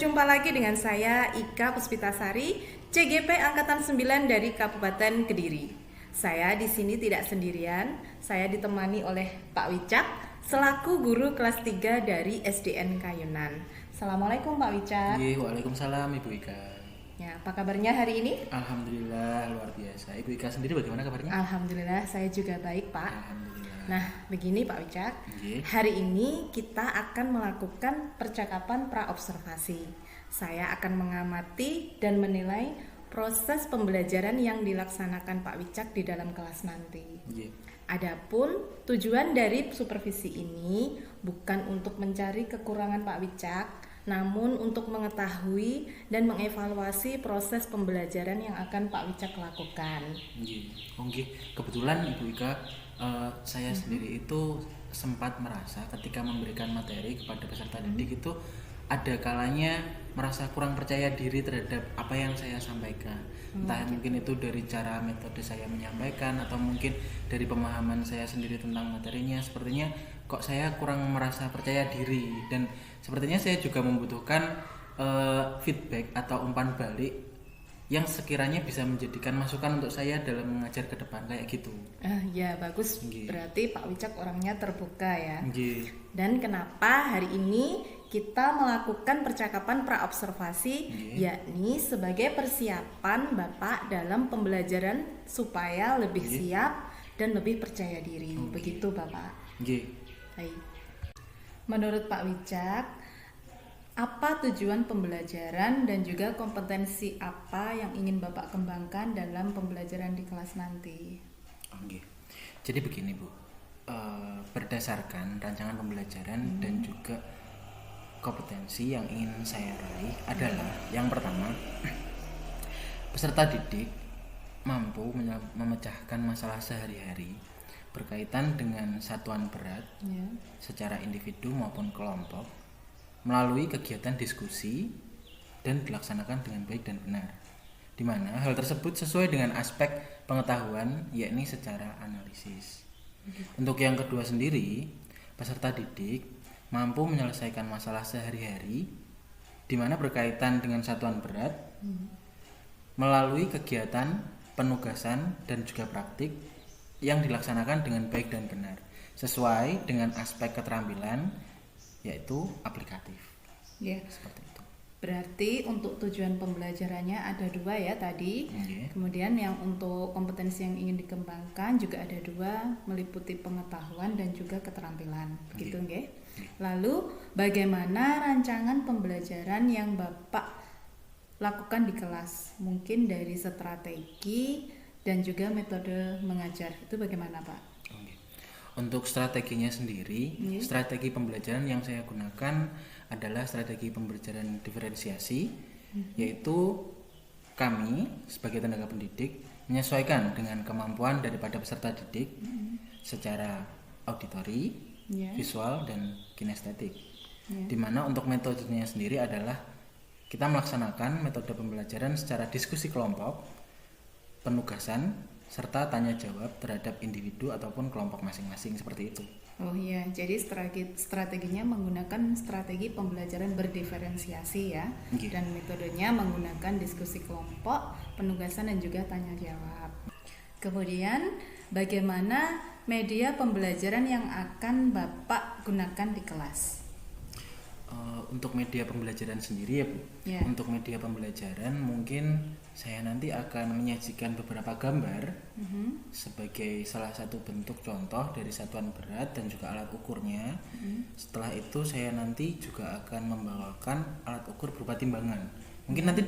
jumpa lagi dengan saya Ika Puspitasari, CGP Angkatan 9 dari Kabupaten Kediri. Saya di sini tidak sendirian, saya ditemani oleh Pak Wicak selaku guru kelas 3 dari SDN Kayunan. Assalamualaikum Pak Wicak. Iya, waalaikumsalam Ibu Ika. Ya, apa kabarnya hari ini? Alhamdulillah luar biasa. Ibu Ika sendiri bagaimana kabarnya? Alhamdulillah saya juga baik Pak. Alhamdulillah. Nah, begini Pak Wicak, hari ini kita akan melakukan percakapan pra-observasi. Saya akan mengamati dan menilai proses pembelajaran yang dilaksanakan Pak Wicak di dalam kelas nanti. Adapun tujuan dari supervisi ini bukan untuk mencari kekurangan Pak Wicak, namun untuk mengetahui dan mengevaluasi proses pembelajaran yang akan Pak Wicak lakukan. Kebetulan Ibu Ika, saya sendiri itu sempat merasa ketika memberikan materi kepada peserta didik itu ada kalanya merasa kurang percaya diri terhadap apa yang saya sampaikan. Entah mungkin itu dari cara metode saya menyampaikan atau mungkin dari pemahaman saya sendiri tentang materinya. Sepertinya kok saya kurang merasa percaya diri, dan sepertinya saya juga membutuhkan feedback atau umpan balik yang sekiranya bisa menjadikan masukan untuk saya dalam mengajar ke depan kayak gitu. Ya bagus. Berarti Pak Wicak orangnya terbuka ya. Dan kenapa hari ini kita melakukan percakapan pra-observasi, yakni sebagai persiapan Bapak dalam pembelajaran supaya lebih siap dan lebih percaya diri. Begitu Bapak. Baik. Menurut Pak Wicak, apa tujuan pembelajaran dan juga kompetensi apa yang ingin Bapak kembangkan dalam pembelajaran di kelas nanti? Jadi begini Bu, berdasarkan rancangan pembelajaran dan juga kompetensi yang ingin saya raih adalah yang pertama, peserta didik mampu memecahkan masalah sehari-hari berkaitan dengan satuan berat secara individu maupun kelompok melalui kegiatan diskusi dan dilaksanakan dengan baik dan benar, di mana hal tersebut sesuai dengan aspek pengetahuan, yakni secara analisis. Untuk yang kedua sendiri, peserta didik mampu menyelesaikan masalah sehari-hari di mana berkaitan dengan satuan berat melalui kegiatan penugasan dan juga praktik yang dilaksanakan dengan baik dan benar sesuai dengan aspek keterampilan, yaitu aplikatif. Seperti itu. Berarti untuk tujuan pembelajarannya ada dua ya tadi. Kemudian yang untuk kompetensi yang ingin dikembangkan juga ada dua, meliputi pengetahuan dan juga keterampilan. Begitu nggih? Lalu bagaimana rancangan pembelajaran yang Bapak lakukan di kelas? Mungkin dari strategi dan juga metode mengajar. Itu bagaimana, Pak? Untuk strateginya sendiri, strategi pembelajaran yang saya gunakan adalah strategi pembelajaran diferensiasi, yaitu kami sebagai tenaga pendidik menyesuaikan dengan kemampuan daripada peserta didik secara auditori, visual, dan kinestetik. Dimana untuk metodenya sendiri adalah kita melaksanakan metode pembelajaran secara diskusi kelompok, penugasan, serta tanya jawab terhadap individu ataupun kelompok masing-masing, seperti itu. Jadi strateginya menggunakan strategi pembelajaran berdiferensiasi ya, dan metodenya menggunakan diskusi kelompok, penugasan dan juga tanya jawab. Kemudian bagaimana media pembelajaran yang akan Bapak gunakan di kelas? Untuk media pembelajaran sendiri ya Bu, untuk media pembelajaran mungkin saya nanti akan menyajikan beberapa gambar sebagai salah satu bentuk contoh dari satuan berat dan juga alat ukurnya. Setelah itu saya nanti juga akan membawakan alat ukur berupa timbangan. Mungkin nanti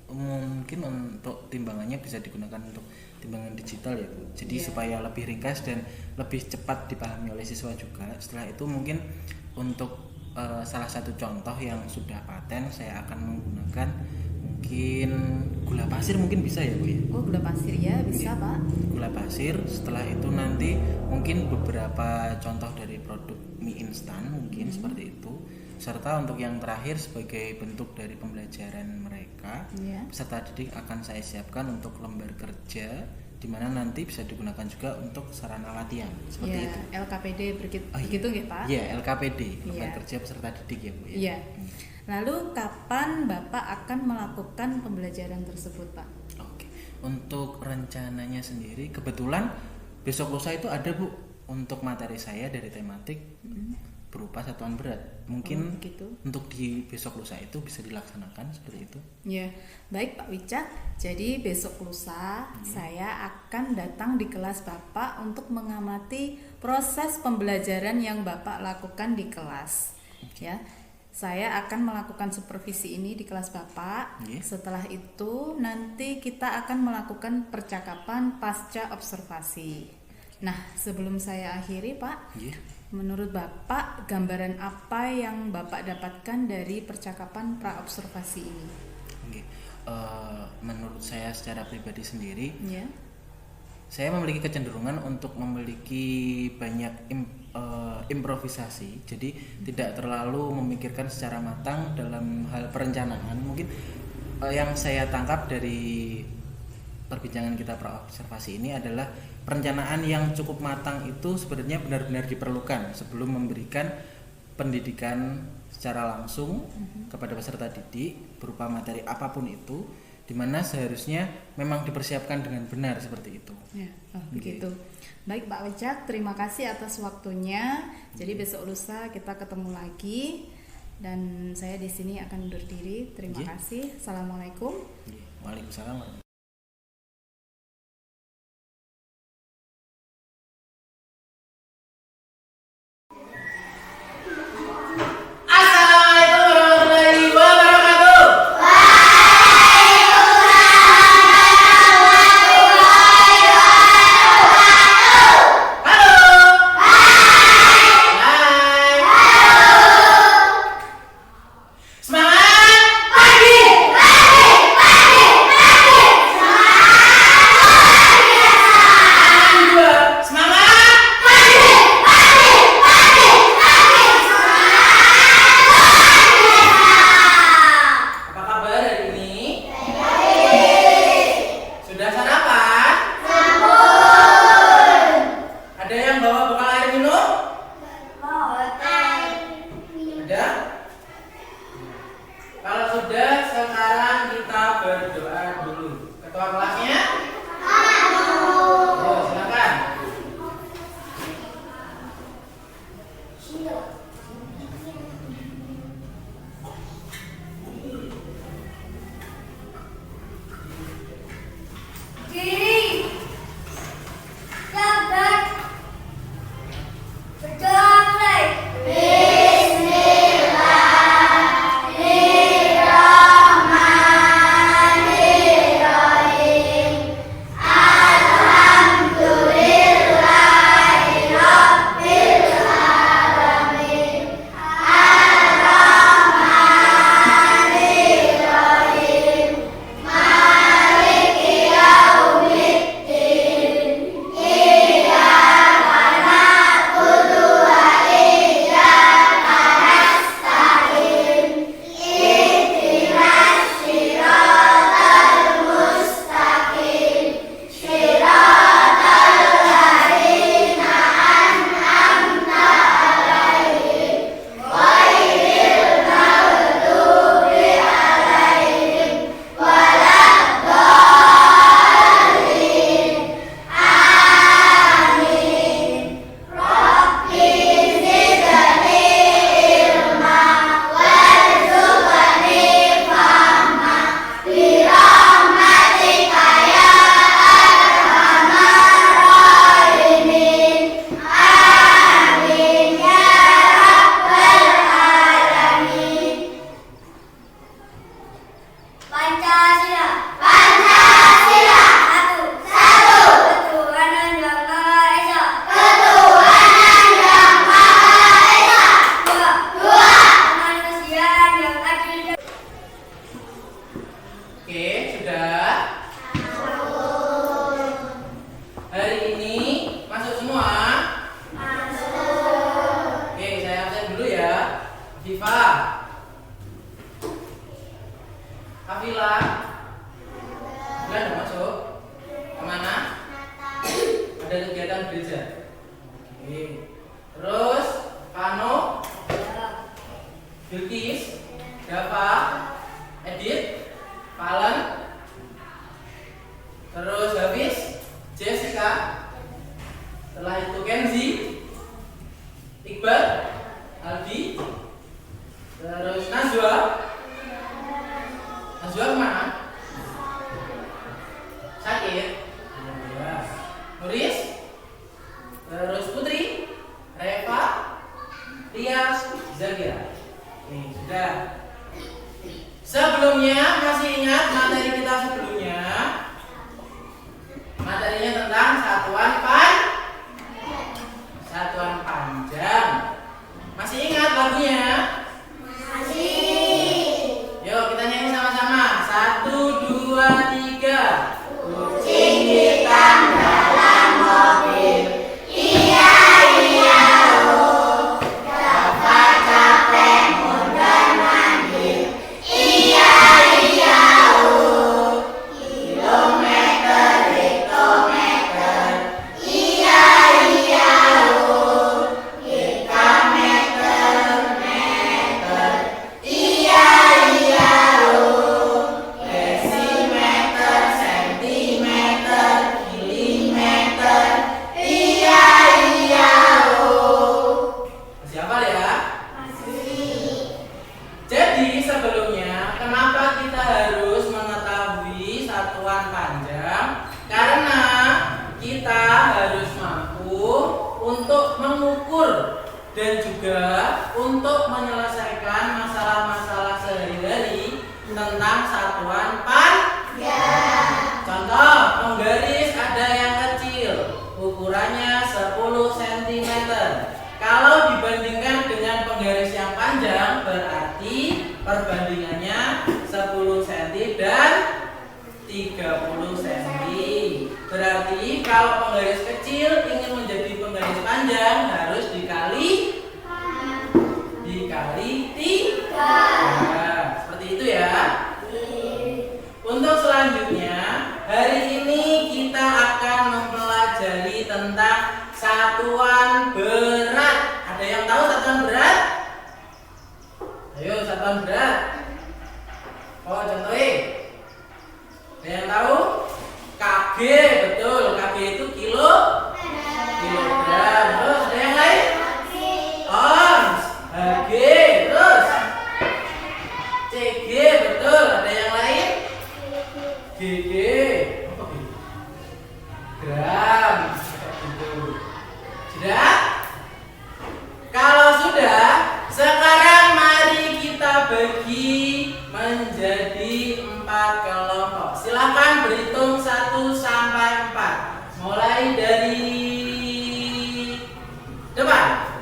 mungkin untuk timbangannya bisa digunakan untuk timbangan digital ya Bu. Jadi supaya lebih ringkas dan lebih cepat dipahami oleh siswa juga. Setelah itu mungkin untuk salah satu contoh yang sudah paten, saya akan menggunakan mungkin gula pasir, mungkin bisa ya Bu ya? Gula pasir ya, bisa Pak. Gula pasir. Setelah itu nanti mungkin beberapa contoh dari produk mie instan mungkin seperti itu. Serta untuk yang terakhir sebagai bentuk dari pembelajaran mereka, peserta didik akan saya siapkan untuk lembar kerja, di mana nanti bisa digunakan juga untuk sarana latihan seperti itu. LKPD begitu nggih Pak? LKPD, lembar kerja peserta didik ya Bu ya. Lalu kapan Bapak akan melakukan pembelajaran tersebut, Pak? Oke. Untuk rencananya sendiri kebetulan besok lusa itu ada Bu untuk materi saya dari tematik berupa satuan berat. Mungkin untuk di besok lusa itu bisa dilaksanakan seperti itu. Ya, baik Pak Wicak. Jadi besok lusa saya akan datang di kelas Bapak untuk mengamati proses pembelajaran yang Bapak lakukan di kelas. Ya. Saya akan melakukan supervisi ini di kelas Bapak. Setelah itu nanti kita akan melakukan percakapan pasca observasi. Nah, sebelum saya akhiri Pak, menurut Bapak gambaran apa yang Bapak dapatkan dari percakapan pra-observasi ini? Menurut saya secara pribadi sendiri, saya memiliki kecenderungan untuk memiliki banyak improvisasi, jadi tidak terlalu memikirkan secara matang dalam hal perencanaan. Mungkin yang saya tangkap dari perbincangan kita pra-observasi ini adalah perencanaan yang cukup matang itu sebenarnya benar-benar diperlukan sebelum memberikan pendidikan secara langsung kepada peserta didik berupa materi apapun itu, di mana seharusnya memang dipersiapkan dengan benar seperti itu. Ya, begitu. Baik Pak Wicak, terima kasih atas waktunya. Jadi besok lusa kita ketemu lagi dan saya di sini akan undur diri. Terima kasih. Assalamualaikum. Waalaikumsalam. Bilkis, Najwa kemana? Sakit? Ya. Nuris? Terus Putri? Reva? Tias? Zakia? Nih, sudah. Sebelumnya, masih ingat materi kita sebelumnya? Materinya tentang satuan panjang. Masih ingat lagunya? Masih. Yuk kita nyanyi sama-sama. 1, 2, 3. Kucing hitam dalam mobil. Iya iya oh. Bapak capek mondar mandir. Iya iya oh. Kilometer hektometer. Iya iya oh. Dekameter meter. Iya iya oh. Desimeter sentimeter milimeter. Iya iya oh. Masih hafal ya? Jadi sebelumnya kenapa kita harus mengetahui satuan panjang? Karena kita harus mampu untuk mengukur dan juga untuk menyelesaikan masalah-masalah sehari-hari tentang satuan panjang. Contoh, penggaris ada yang kecil, ukurannya 10 cm. Kalau dibandingkan dengan penggaris yang panjang, berarti perbandingannya 10 cm dan 30 cm. Berarti kalau penggaris kecil ingin menjadi penggaris panjang harus dikali 3. Nah, seperti itu ya. Untuk selanjutnya, hari ini kita akan mempelajari tentang satuan berat. Ada yang tahu satuan berat? Ayo, satuan berat. Oh, contohnya. Ada yang tahu? KG, betul. KG itu kilogram. Terus ada yang lain? Ons. HG, terus CG, betul. Ada yang lain? GG. Gram. Gitu. Sudah? Kalau sudah, sekarang mari kita bagi menjadi 4 kelompok. Silakan berhitung 1 sampai 4. Mulai dari depan.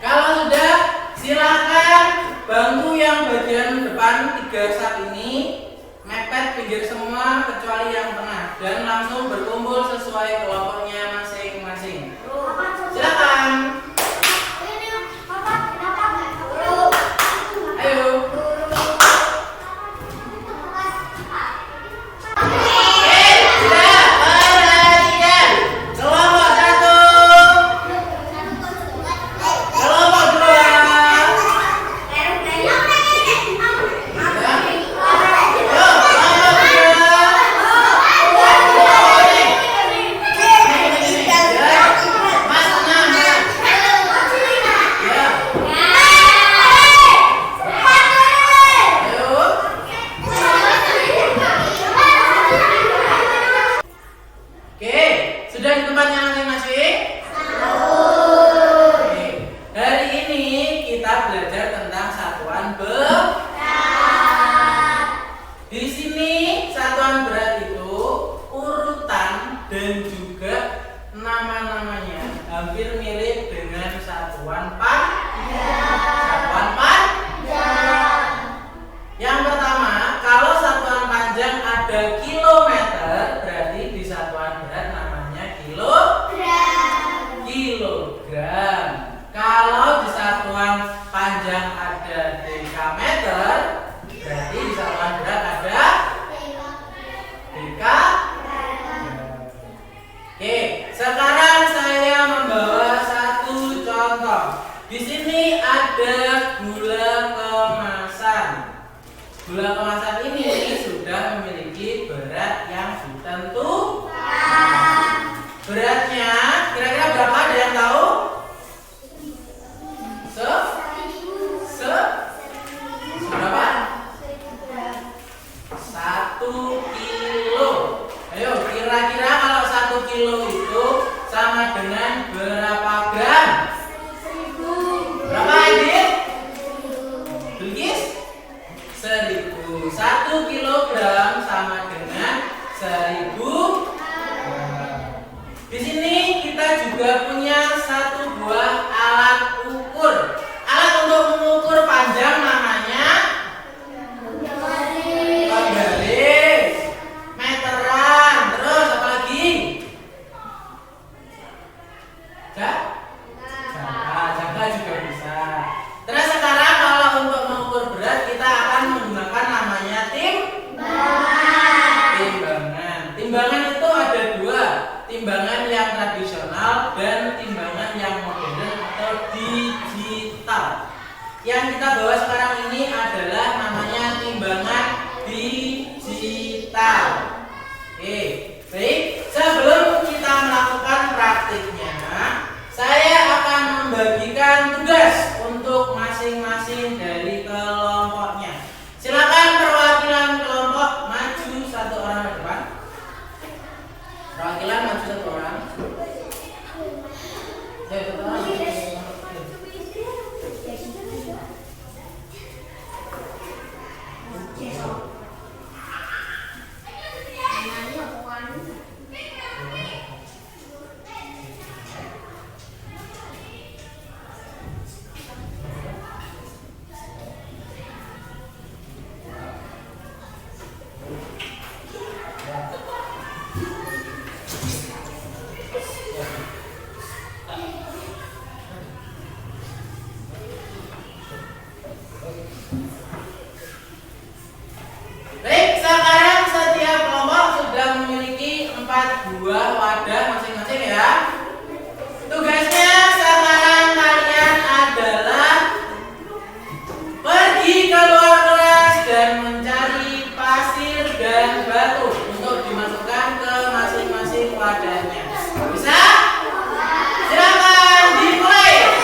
Kalau sudah, silakan bantu yang bagian depan 3 sak ini mepet pinggir semua kecuali yang tengah dan langsung berkumpul sesuai kelompoknya masing-masing. Silakan. Ayo. Gula kemasan ini sudah memiliki berat yang 1000. Di sini kita juga punya satu buah alat ukur. Alat untuk mengukur panjang namanya penggaris, meteran, terus apa lagi? Jangka juga bisa. Terus sekarang kalau untuk mengukur berat kita akan menggunakan namanya timbangan. Timbangan itu ada dua, timbangan yang tradisional dan timbangan yang modern atau digital. Yang kita bawa sekarang ini adalah namanya timbangan digital. Oke, baik. Sebelum kita melakukan praktiknya, saya akan membagikan tugas untuk masing-masing dari kelompoknya. Silakan perwakilan kelompok maju satu orang ke depan. Perwakilan maju satu orang. Satu orang. Baik, sekarang setiap kelompok sudah memiliki 4 buah wadah masing-masing ya. Tugasnya sekarang kalian adalah pergi keluar kelas dan mencari pasir dan batu untuk dimasukkan ke masing-masing wadahnya. Bisa? Silakan dimulai.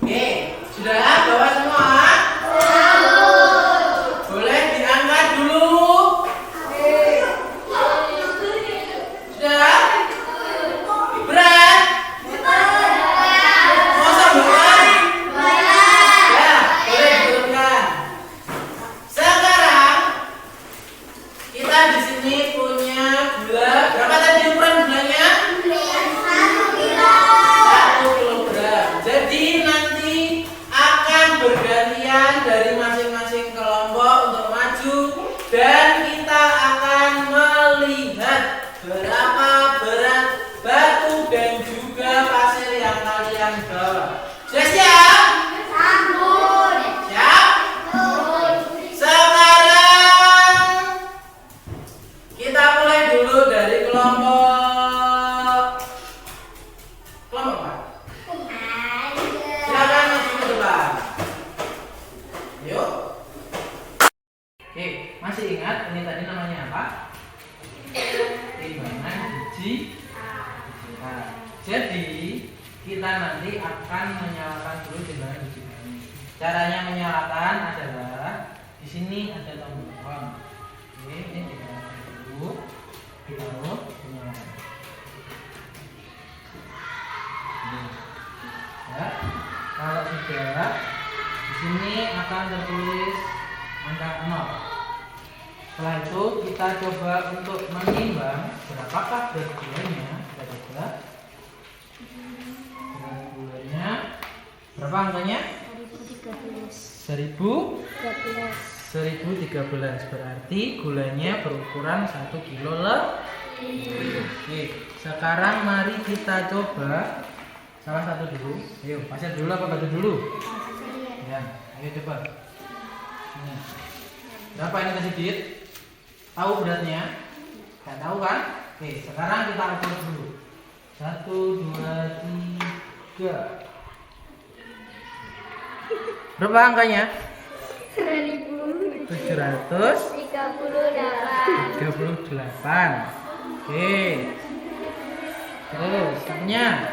Oke, sudah bawa semua? Boleh diangkat dulu? Sudah? Berat? Masa berat? Ya, boleh diturunkan. Sekarang kita di sini punya gula. Berapa tadi ukuran gulanya? 1 kilogram. Jadi nanti akan bergantian dari masing-masing kelompok untuk maju dan kita akan melihat berapa berat batu dan juga pasir yang kalian bawa. Sudah siap? Siap? Sekarang kita mulai dulu dari kelompok apa? Silakan maju ke depan. Yuk. Oke, masih ingat ini tadi namanya apa? Timbangan digital. Jadi kita nanti akan menyalakan dulu timbangan digital ini. Caranya menyalakan adalah di sini ada tombol on. Oke, ini kita dulu, ditaruh menyalakan. Ya, kalau sudah di sini akan tertulis angka 0. Setelah itu kita coba untuk menimbang berapakah berat gulanya. Kita coba berat gulanya berapa angkanya? 1013. Berarti gulanya berukuran 1 kilo lebih. Oke, sekarang mari kita coba salah satu dulu. Ayo, pasir dulu apa batu dulu? Ya, ayo coba. Ini. Berapa ini Kak Sidit? Tahu beratnya? Gak tahu kan? Oke, sekarang kita ukur dulu. 1, 2, 3. Berapa angkanya? 1738. 38. Oke. Terus satunya.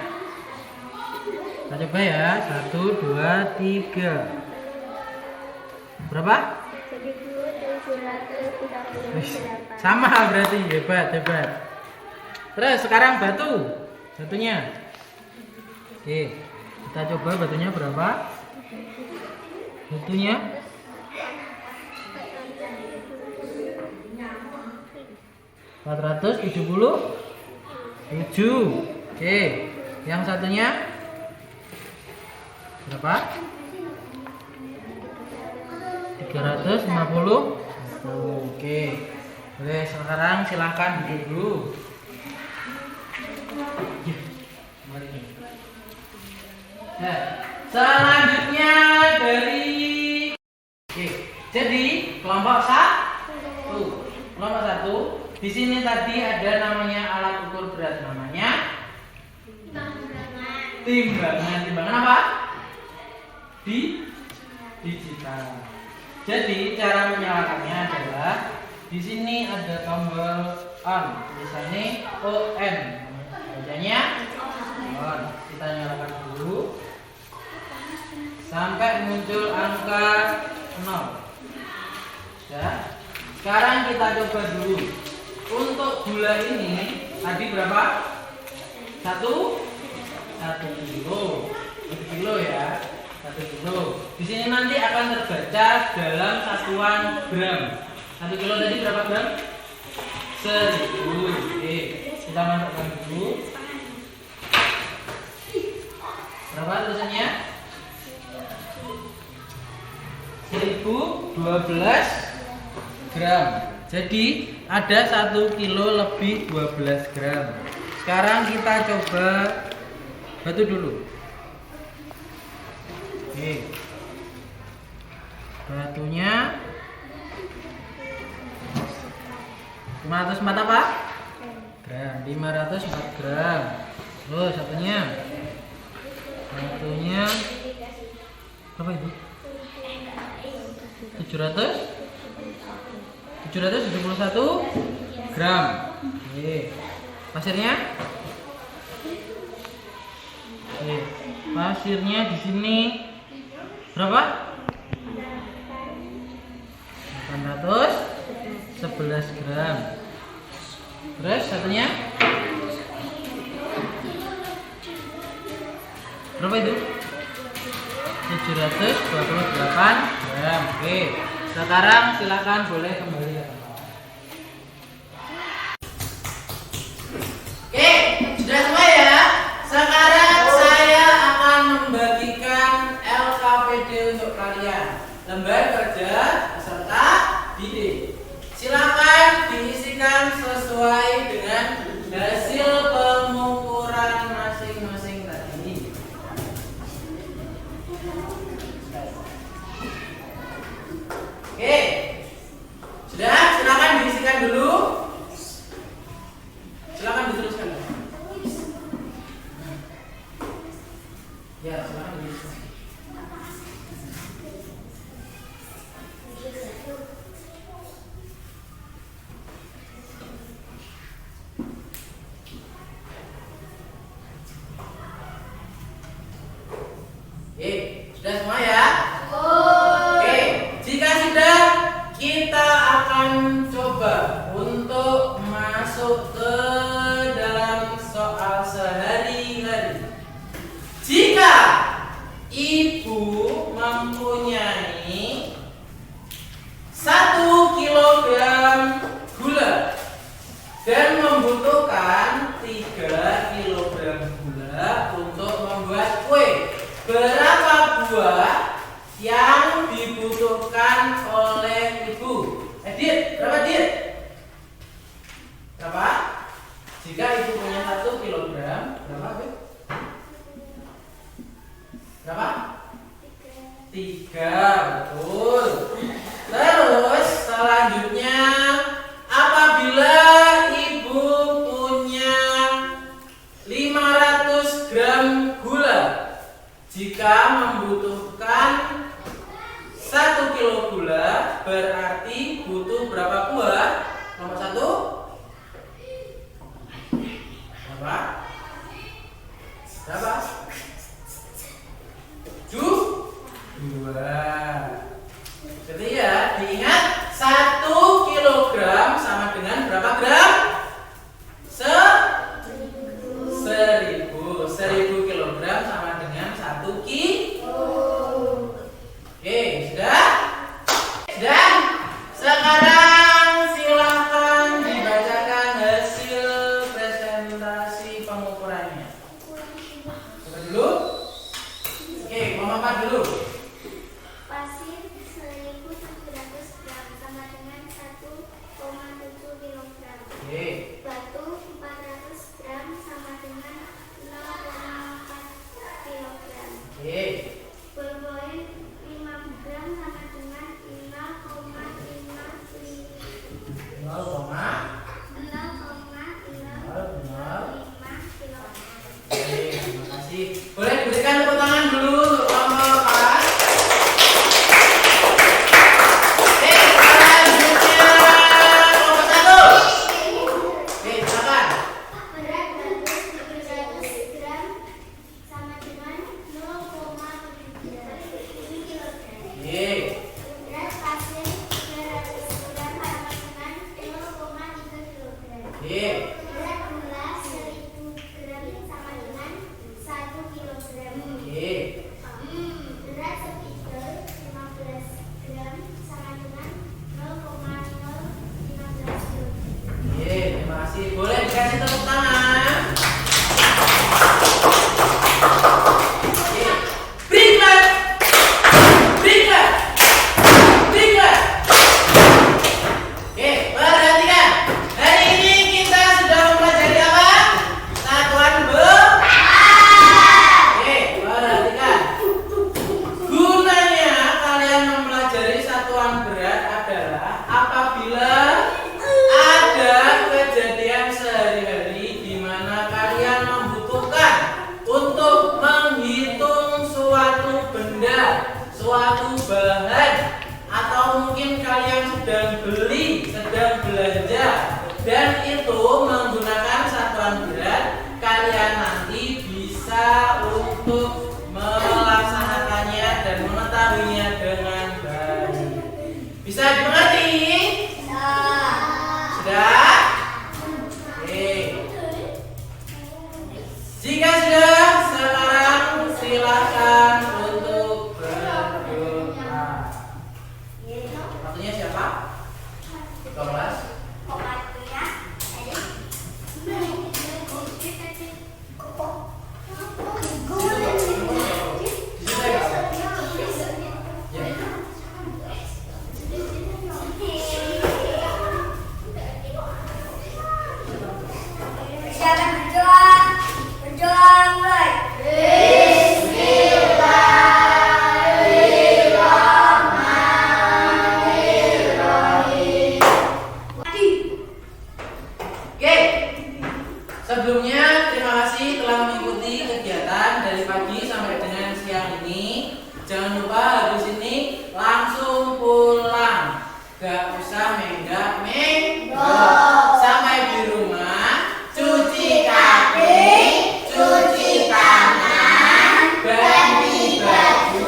Kita coba ya. 1, 2, 3. Berapa? 1.738. Sama berarti, hebat. Terus sekarang batunya. Oke, kita coba batunya berapa? Batunya 477. Oke, yang satunya berapa? 350. Oke. Oke, sekarang silahkan duduk dulu. Nah, selanjutnya jadi kelompok satu. Kelompok satu. Di sini tadi ada namanya alat ukur berat, namanya timbangan. Timbangan apa? Digital. Jadi cara menyalakannya adalah di sini ada tombol on, tulisannya ON, bacanya on. Kita nyalakan dulu sampai muncul angka 0. Ya. Sekarang kita coba dulu. Untuk gula ini tadi berapa? 1 kilo. 1 kilo ya. 1 kilo. Di sini nanti akan terbaca dalam satuan gram. 1 kilo tadi berapa gram? 1000. Oke, kita masukkan dulu. Berapa tulisannya? 1012 gram. Jadi ada 1 kilo lebih 12 gram. Sekarang kita coba batu dulu. Oke. Batunya 504 apa? Gram. 504 gram. Terus satunya berapa itu? 771 gram. Oke. Pasirnya? Oke. Pasirnya di sini berapa? 811 gram. Terus satunya? Berapa itu? 728 gram. Oke. Sekarang silakan boleh kembali ke tempat. Oke, sudah semua ya. Sekarang saya akan membagikan LKPD untuk kalian. Lembar kerja peserta didik. Silakan diisikan sesuai dengan hasil pengukuran masing-masing tadi. Oke, sudah, silakan diisikan dulu. Silakan diteruskan. Ya, silakan diisikan. Sudah semua ya? Oke, jika sudah, kita akan coba untuk masuk ke dalam soal sehari-hari. Jika ibu mempunyai 1 kilogram gula dan membutuhkan 3 kilogram gula untuk membuat kue, berapa buah yang dibutuhkan oleh ibu? Dit, berapa Dit? Berapa? Jika ibu punya 1 kilogram, berapa Dit? Berapa? 3, betul. Terus selanjutnya, apabila ibu punya 500 gram gula, jika membutuhkan 1 kilo gula, berarti butuh berapa buah? Nomor 1? Berapa? ukurannya? Coba dulu. Oke, mau apa dulu? Pasir 1.700 gram sama dengan 1,7 kilogram. Oke. Batu 400 gram sama dengan 0,4 kilogram. Oke. Ballpoint 5 gram sama dengan 0,5 kilogram. Oke, terima kasih. Boleh berikan tepuk tangan dulu untuk Pak. Oke, selanjutnya nomor 1. Oke, silakan. Berat batu 700 gram sama dengan 0,7 kilogram. Oke. Berat pasir 300 gram sama dengan 0,3 kilogram. Oke. Berat gula 1.000 gram sama dengan 1 kilogram. Oke. Berat spidol 15 gram sama dengan 0,015 kilogram. Oke, terima kasih. Boleh dikasih tepuk tangan. Oke. Berikan. Berikan. Berikan. Oke, perhatikan. Hari ini kita sudah mempelajari apa? Satuan berat. Oke, perhatikan. Gunanya kalian mempelajari satuan berat adalah apabila ada kejadian sehari-hari di mana kalian membutuhkan untuk menghitung suatu benda, suatu bahan, atau mungkin kalian sedang beli, sedang belanja, dan itu menggunakan satuan berat, kalian nanti bisa untuk melaksanakannya dan mengetahuinya dengan baik. Bisa dimengerti? Sudah? Oke. Jika sudah, sekarang silakan untuk berdoa. Waktunya siapa? Ketua kelas? Silakan berdoa mulai. Oke. Sebelumnya terima kasih telah mengikuti kegiatan dari pagi sampai dengan siang ini. Jangan lupa habis ini langsung pulang. Gak usah menggak-menggok. Sampai di rumah cuci kaki, cuci tangan, ganti baju,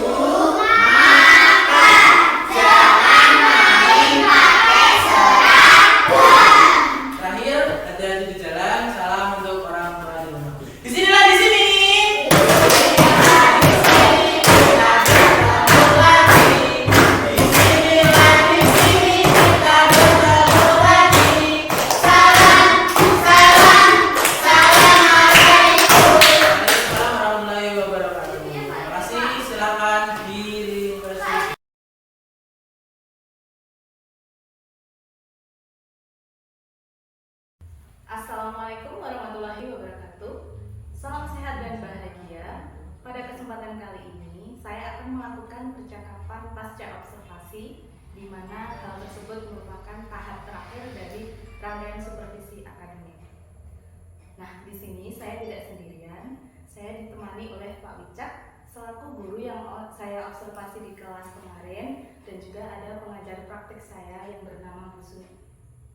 makan. Jangan main pakai seragam. Terakhir, hati-hati di jalan. Salam untuk orang tua di rumah. Di sinilah di sini. Kita bertemu lagi. Di sinilah di sini kita bertemu lagi. Salam, salam, assalamualaikum. Waalaikumsalam warahmatullahi wabarakatuh. Terima kasih. Silakan diri bersih. Assalamualaikum warahmatullahi wabarakatuh. Salam sehat dan bahagia. Pada kesempatan kali ini, saya akan melakukan percakapan pasca observasi, di mana hal tersebut merupakan tahap terakhir dari rangkaian supervisi akademik. Nah, di sini saya tidak sendirian. Saya ditemani oleh Pak Wicak selaku guru yang saya observasi di kelas kemarin, dan juga ada pengajar praktik saya yang bernama Bu Suni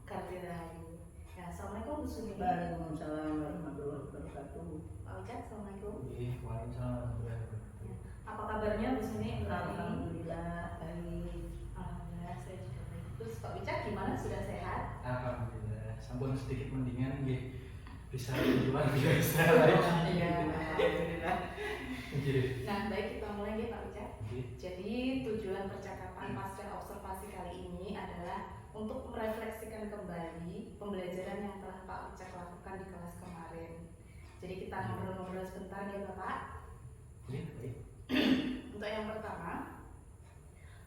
Kartirahayu. Ya, assalamualaikum Bu Suni. Waalaikumsalam warahmatullahi wabarakatuh. Pak Wicak, assalamualaikum. Waalaikumsalam warahmatullahi wabarakatuh. Ya, apa kabarnya Bu Suni? Alhamdulillah baik. Alhamdulillah, saya juga baik. Terus Pak Wicak gimana? Sudah sehat? Alhamdulillah, sampun sedikit mendingan nggih. Bisa luar biasa lagi. Alhamdulillah. Nggih. Nah, baik, kita mulai ya Pak Wicak. Nggih. Jadi tujuan percakapan pasca observasi kali ini adalah untuk merefleksikan kembali pembelajaran yang telah Pak Wicak lakukan di kelas kemarin. Jadi kita ngobrol-ngobrol sebentar ya Bapak. Baik. Untuk yang pertama,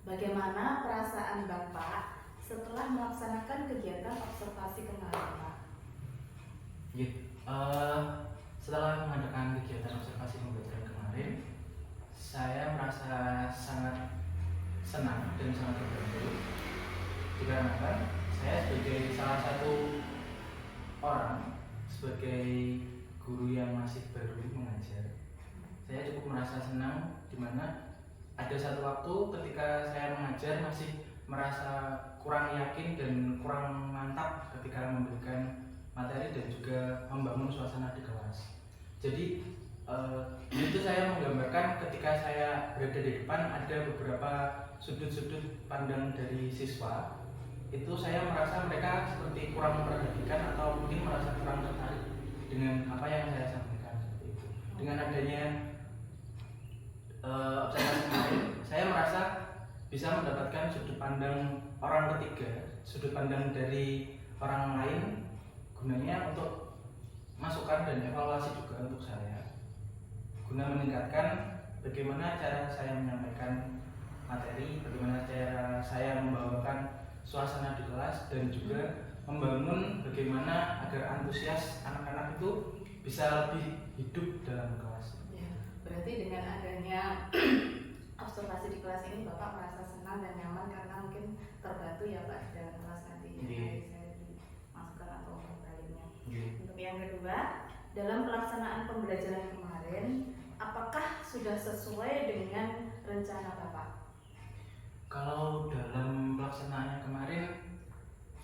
bagaimana perasaan Bapak setelah melaksanakan kegiatan observasi kemarin Pak? Setelah mengadakan kegiatan observasi pembelajaran kemarin, saya merasa sangat senang dan sangat terbantu. Dikarenakan saya sebagai salah satu orang, sebagai guru yang masih baru mengajar, saya cukup merasa senang, dimana ada satu waktu ketika saya mengajar masih merasa kurang yakin dan kurang mantap ketika memberikan materi dan juga membangun suasana di kelas. Jadi itu saya menggambarkan ketika saya berada di depan ada beberapa sudut-sudut pandang dari siswa. Itu saya merasa mereka seperti kurang memperhatikan atau mungkin merasa kurang tertarik dengan apa yang saya sampaikan seperti itu. Dengan adanya observasi kemarin, saya merasa bisa mendapatkan sudut pandang orang ketiga, sudut pandang dari orang lain, gunanya untuk masukan dan evaluasi juga untuk saya, guna meningkatkan bagaimana cara saya menyampaikan materi, bagaimana cara saya membawakan suasana di kelas, dan juga membangun bagaimana agar antusias anak-anak itu bisa lebih hidup dalam kelas. Ya, berarti dengan adanya observasi di kelas ini Bapak merasa senang dan nyaman karena mungkin terbantu ya Pak di dalam kelas nanti ya, saya dimasukkan atau berbaliknya. Untuk yang kedua, dalam pelaksanaan pembelajaran kemarin, apakah sudah sesuai dengan rencana Bapak? Kalau dalam pelaksanaannya kemarin,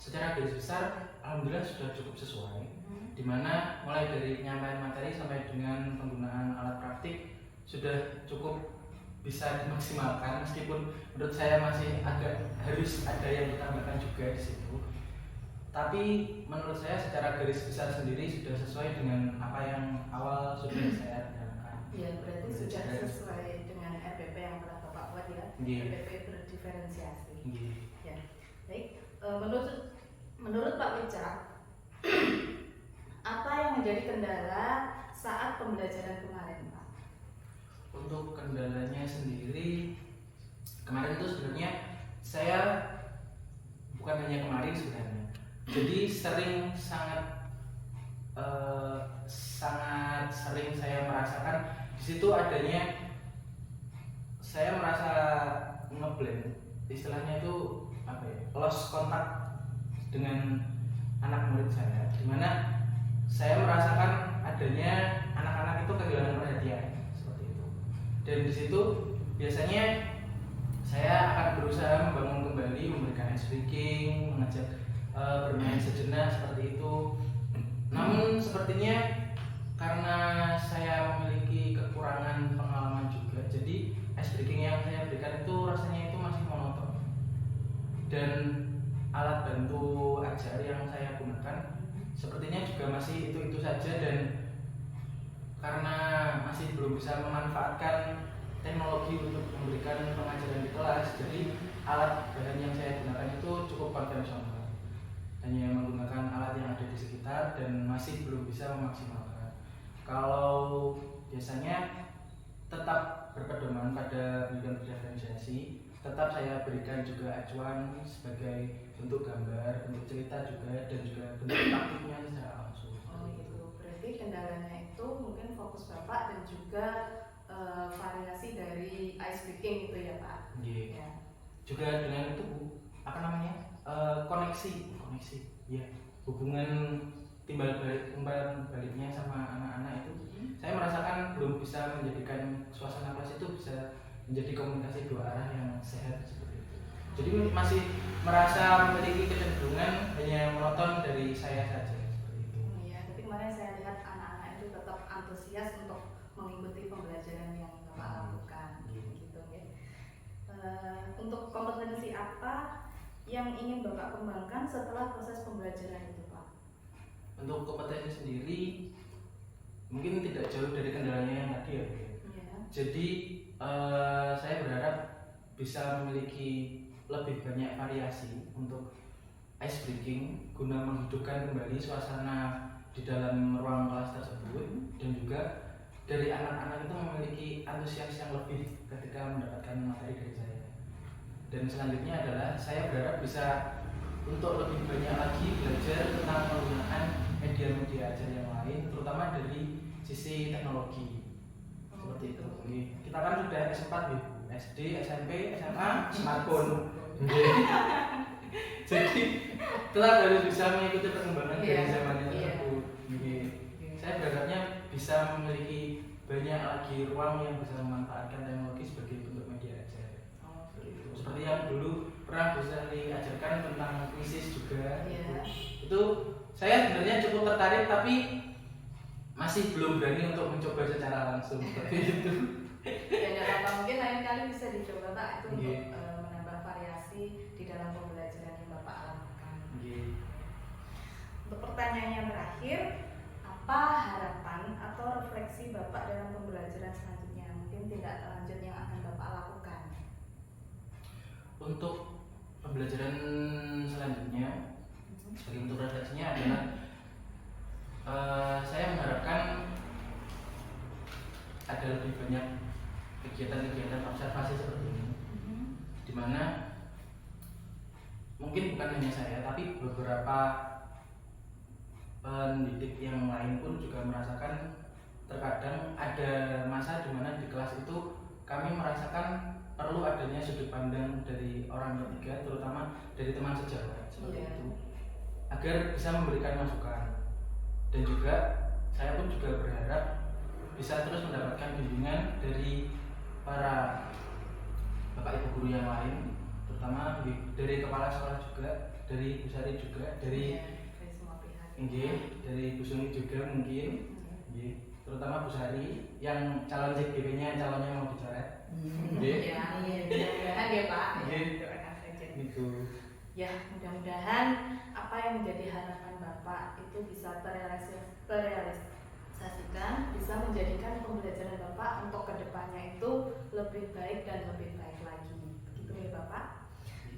secara garis besar alhamdulillah sudah cukup sesuai, dimana mulai dari penyampaian materi sampai dengan penggunaan alat praktik sudah cukup bisa dimaksimalkan, meskipun menurut saya masih harus ada yang ditambahkan juga di situ. Tapi menurut saya secara garis besar sendiri sudah sesuai dengan apa yang awal sudah saya rencanakan. Ya, berarti sudah sesuai dengan RPP yang telah Bapak buat ya. RPP berdiferensiasi. Ya. Baik, menurut Pak Wicak, apa yang menjadi kendala saat pembelajaran kemarin, Pak? Untuk kendalanya sendiri, kemarin itu sebenarnya saya bukan hanya kemarin sebenarnya. Jadi sangat sering saya merasakan di situ adanya, saya merasa ngeblend, istilahnya itu apa ya, lost kontak dengan anak murid saya, dimana saya merasakan adanya anak-anak itu kehilangan perhatian seperti itu. Dan di situ biasanya saya akan berusaha membangun kembali, memberikan ice breaking, mengajak bermain sejenak seperti itu. Namun sepertinya karena saya memiliki kekurangan pengalaman juga, jadi ice breaking yang saya berikan itu rasanya itu masih monoton. Dan alat bantu ajar yang saya gunakan sepertinya juga masih itu saja, dan karena masih belum bisa memanfaatkan teknologi untuk memberikan pengajaran di kelas, jadi alat bahan yang saya gunakan itu cukup konvensional, hanya menggunakan alat yang ada di sekitar dan masih belum bisa memaksimalkan. Kalau biasanya tetap berpedoman pada pendidikan berdiferensiasi, tetap saya berikan juga acuan sebagai bentuk gambar, bentuk cerita juga, dan juga bentuk praktiknya secara langsung. Oh gitu, berarti kendalanya itu mungkin fokus Bapak dan juga variasi dari ice breaking itu ya Pak? Yeah. Ya. Juga dengan itu apa namanya, koneksi, ya, hubungan timbal baliknya sama anak-anak itu, saya merasakan belum bisa menjadikan suasana kelas itu bisa menjadi komunikasi dua arah yang sehat seperti itu. Jadi masih merasa memiliki kecenderungan hanya menonton dari saya saja seperti itu. Iya, tapi kemarin saya lihat anak-anak itu tetap antusias untuk mengikuti pembelajaran yang Bapak lakukan, gitu ya. Untuk kompetensi apa yang ingin Bapak kembangkan setelah proses pembelajaran itu, Pak? Untuk kompetensi sendiri mungkin tidak jauh dari kendalanya yang tadi ya. Yeah. Jadi saya berharap bisa memiliki lebih banyak variasi untuk ice breaking guna menghidupkan kembali suasana di dalam ruang kelas tersebut, dan juga dari anak-anak itu memiliki antusias yang lebih ketika mendapatkan materi dari saya. Dan selanjutnya adalah saya berharap bisa untuk lebih banyak lagi belajar tentang penggunaan media-media ajar yang lain, terutama dari sisi teknologi. Seperti itu. Kita kan sudah S4 ya, SD, SMP, SMA, smartphone. Jadi kita harus bisa mengikuti perkembangan dari zamannya tersebut. Saya berharapnya bisa memiliki banyak lagi ruang yang bisa memanfaatkan teknologi sebagai bentuk media ajar. Seperti yang dulu pernah bisa diajarkan tentang krisis juga. Itu saya sebenarnya cukup tertarik, tapi masih belum berani untuk mencoba secara langsung seperti itu. Ya nggak apa-apa, mungkin lain kali bisa dicoba Pak, itu untuk menambah variasi di dalam pembelajaran yang Bapak lakukan. Untuk pertanyaan yang terakhir, apa harapan atau refleksi Bapak dalam pembelajaran selanjutnya? Mungkin tindak lanjut yang akan Bapak lakukan. Untuk pembelajaran selanjutnya, sebagai bentuk refleksinya adalah saya mengharapkan ada lebih banyak kegiatan-kegiatan observasi seperti ini, di mana mungkin bukan hanya saya, tapi beberapa pendidik yang lain pun juga merasakan terkadang ada masa di mana di kelas itu kami merasakan perlu adanya sudut pandang dari orang ketiga, terutama dari teman sejawat seperti itu, agar bisa memberikan masukan. Dan juga saya pun juga berharap bisa terus mendapatkan bimbingan dari para bapak ibu guru yang lain, terutama dari kepala sekolah juga, dari Bu Sari juga, dari semua pihak. Dari Bu Suni juga mungkin, terutama Bu Sari yang calon CGP-nya calonnya mau dicoret. Mudah-mudahan ya Pak. Ya, mudah-mudahan apa yang menjadi harapan Bapak itu bisa terrealisasikan, bisa menjadikan pembelajaran Bapak untuk kedepannya itu lebih baik dan lebih baik lagi. Begitu ya Bapak.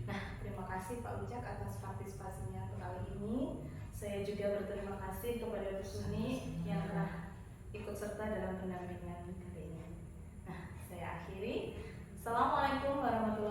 Nah, terima kasih Pak Wicak atas partisipasinya kali ini. Saya juga berterima kasih kepada Bu Suni yang telah ikut serta dalam pendampingan kali ini. Nah, saya akhiri. Assalamualaikum warahmatullahi wabarakatuh.